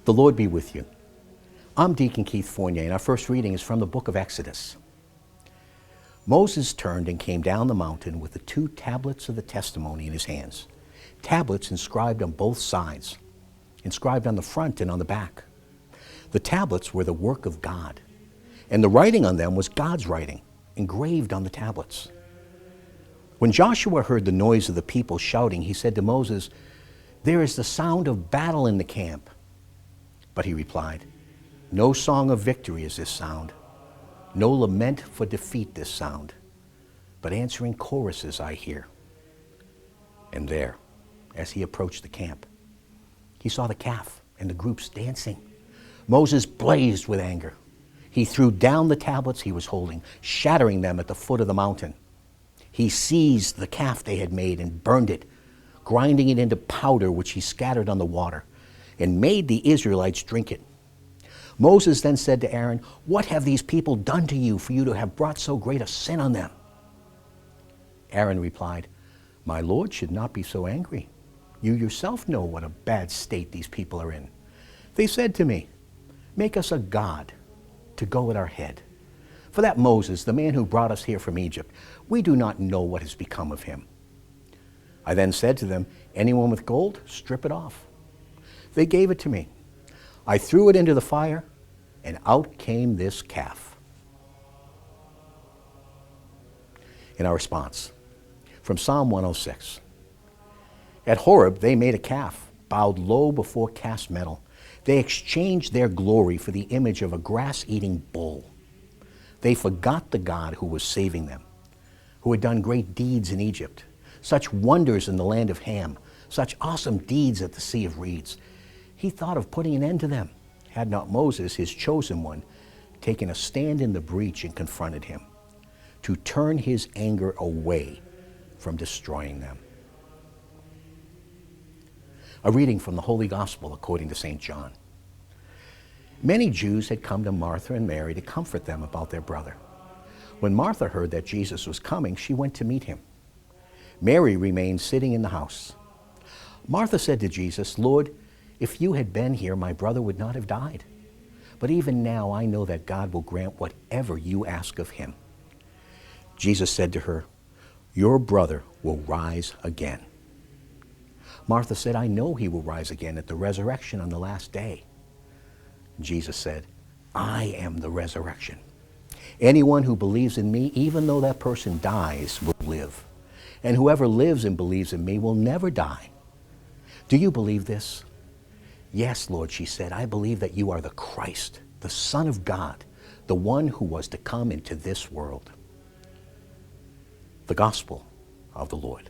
The Lord be with you. I'm Deacon Keith Fournier, and our first reading is from the book of Exodus. Moses turned and came down the mountain with the 2 tablets of the testimony in his hands, tablets inscribed on both sides, inscribed on the front and on the back. The tablets were the work of God, and the writing on them was God's writing, engraved on the tablets. When Joshua heard the noise of the people shouting, he said to Moses, "There is the sound of battle in the camp." But he replied, "No song of victory is this sound, no lament for defeat this sound, but answering choruses I hear." And there, as he approached the camp, he saw the calf and the groups dancing. Moses blazed with anger. He threw down the tablets he was holding, shattering them at the foot of the mountain. He seized the calf they had made and burned it, grinding it into powder which he scattered on the water, and made the Israelites drink it. Moses then said to Aaron, "What have these people done to you for you to have brought so great a sin on them?" Aaron replied, "My Lord should not be so angry. You yourself know what a bad state these people are in. They said to me, 'Make us a god to go at our head.' For that Moses, the man who brought us here from Egypt, we do not know what has become of him." I then said to them, "Anyone with gold, strip it off." They gave it to me. I threw it into the fire, and out came this calf. In our response, from Psalm 106. At Horeb, they made a calf, bowed low before cast metal. They exchanged their glory for the image of a grass-eating bull. They forgot the God who was saving them, who had done great deeds in Egypt, such wonders in the land of Ham, such awesome deeds at the Sea of Reeds. He thought of putting an end to them, had not Moses, his chosen one, taken a stand in the breach and confronted him, to turn his anger away from destroying them. A reading from the Holy Gospel according to St. John. Many Jews had come to Martha and Mary to comfort them about their brother. When Martha heard that Jesus was coming, she went to meet him. Mary remained sitting in the house. Martha said to Jesus, "Lord, if you had been here, my brother would not have died. But even now I know that God will grant whatever you ask of him." Jesus said to her, "Your brother will rise again." Martha said, "I know he will rise again at the resurrection on the last day." Jesus said, "I am the resurrection. Anyone who believes in me, even though that person dies, will live. And whoever lives and believes in me will never die. Do you believe this?" "Yes, Lord," she said, "I believe that you are the Christ, the Son of God, the one who was to come into this world." The Gospel of the Lord.